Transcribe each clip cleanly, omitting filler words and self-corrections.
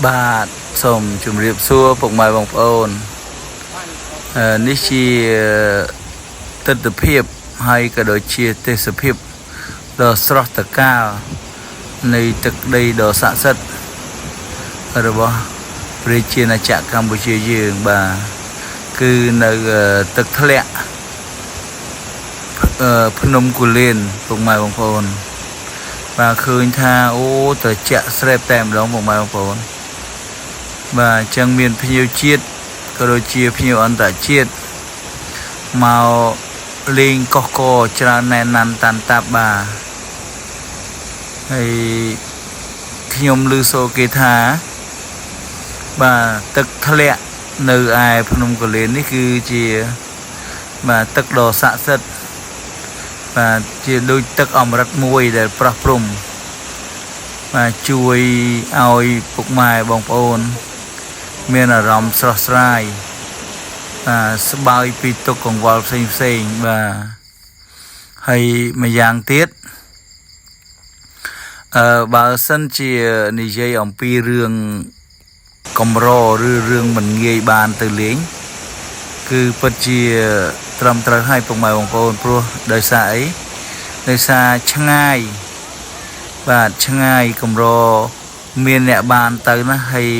បាទសូមជម្រាបសួរពុកម៉ែបងប្អូននេះជាទស្សនភាពហើយក៏ដូចជាទេសភាពដ៏ស្រស់ត្រកាលនៃទឹកដីដ៏ស័ក្តិសិទ្ធិរបស់ប្រជាណាចក្រកម្ពុជាយើងបាទគឺនៅទឹកធ្លាក់ភ្នំគូលែនពុកម៉ែបងប្អូនបាទឃើញថាអូត្រជាក់ស្រែបតែម្ដងពុកម៉ែបងប្អូនបាទអញ្ចឹងមានភ្ញៀវជាតិក៏ដូចជាភ្ញៀវអន្តរជាតិមកលេងកោះកច្រើនណែនណាន់តាន់តាប់បាទហើយខ្ញុំឮសូរគេថាបាទទឹកធ្លាក់នៅឯភ្នំគូលែននេះគឺជាបាទទឹកដ៏ស័ក្តិសិទ្ធិបាទជាដូចទឹកអមរិតមួយដែលប្រោះព្រំបាទជួយឲ្យពុកម៉ែបងប្អូនមានអារម្មណ៍ស្រស់ស្រាយបាទស្បើយពីទុក្ខកង្វល់ផ្សេងបាទហើយម្យ៉ាងទៀតបើសិនជានិយាយអំពីរឿងកម្រឬរឿងមិនងាយបានទៅលេងគឺពិតជាត្រឹមត្រូវឲ្យពុកម៉ែបងប្អូនព្រោះដោយសារអីដោយសារឆ្ងាយបាទឆ្ងាយកម្រមានអ្នកបានទៅណាហើយ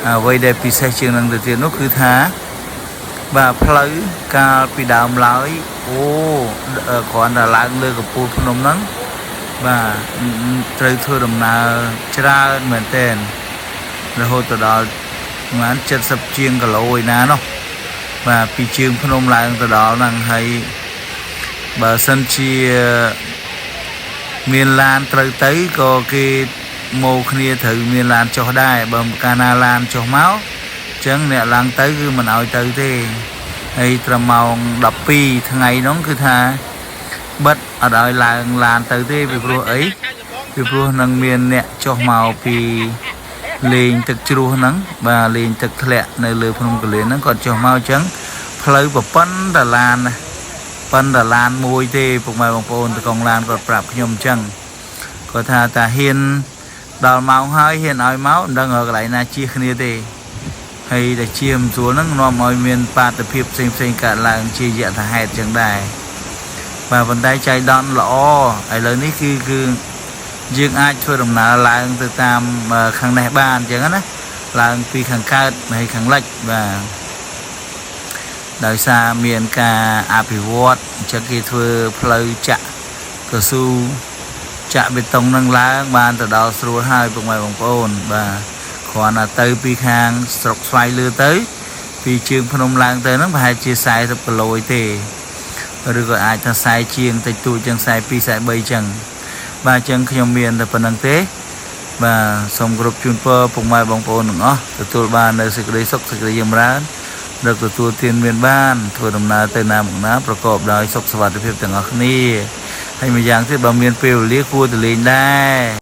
អ្វីដែលពិសេសជាងនឹងទៅទៀតនោះគឺថាបាទផ្លូវកាលពីដើមឡើយអូគ្រាន់តែឡើងលើកំពូលភ្នំហ្នឹងបាទត្រូវធ្វើដំណើរច្រើនមែនទែនរហូតទៅដល់ប្រហែល70ជាងគីឡូឯណានោះបាទពីជើងភ្នំឡើងទៅដល់ហ្នឹងហើយបើសិនជាមានឡានត្រូវទៅក៏គេមកគ្នាត្រូវមានឡានចុះដែរបើកាលណាឡានចុះមកអញ្ចឹងអ្នកឡើងទៅគឺមិនឲ្យទៅទេហើយត្រឹមម៉ោង12ថ្ងៃនោះគឺថាបិទអត់ឲ្យឡើងឡានទៅទេពីព្រោះអីពីព្រោះនឹងមានអ្នកចុះមកពីលេងទឹកជ្រោះហ្នឹងបាទលេងទឹកធ្លាក់នៅលើភ្នំគូលែនហ្នឹងគាត់ចុះមកអញ្ចឹងផ្លូវប្រប៉ុណ្ណតាឡានណាប៉ុន្តែឡានមួយទេពុកម៉ែបងប្អូនតកងឡានគាត់ប្រាប់ខ្ញុំអញ្ចឹងគាត់ថាតាហ៊ានដល់ម៉ោងហើយហ៊ានឲ្យមកមិនដឹងកន្លែងណាជិះគ្នាទេហើយតែជិះមិនស្រួលហ្នឹងនាំឲ្យមានបាតុភិបផ្សេងកើតឡើងជាយថាហេតុអញ្ចឹងដែរបាទប៉ុន្តែចៃដន្យល្អឥឡូវនេះគឺយើងអាចធ្វើដំណើរឡើងទៅតាមខាងនេះបានអញ្ចឹងណាឡើងពីខាងកើតហើយខាងលិចបាទដោយសារមានការអភិវឌ្ឍអញ្ចឹងគេធ្វើផ្លូវចាក់កស៊ូចាក់បេតុងនឹងឡើងបានទៅដល់ស្រួលហើយពុកម៉ែបងប្អូនបាទគ្រាន់តែទៅពីខាងស្រុកស្វាយលើទៅពីជើងភ្នំឡើងទៅហ្នឹងប្រហែលជា40គីឡូទេឬក៏អាចថា40ជាងតិចតួចចឹង42 43ចឹងបាទអញ្ចឹងខ្ញុំមានតែប៉ុណ្្នឹងទេបាទសូមគោរពជូនពរពុកម៉ែបងប្អូនទាំងអស់ទទួលបាននូវសេចក្តីសុខសេចក្តីចម្រើនដឹកទទួលទានមានបានធ្វើដំណើរទៅណាមកណាប្រកបដោយសុខសុវត្ថិភាពទាំងអស់គ្នាហើយម្យ៉ាងទៀតបើមានពេលវេលាគួរទៅលេងដែរ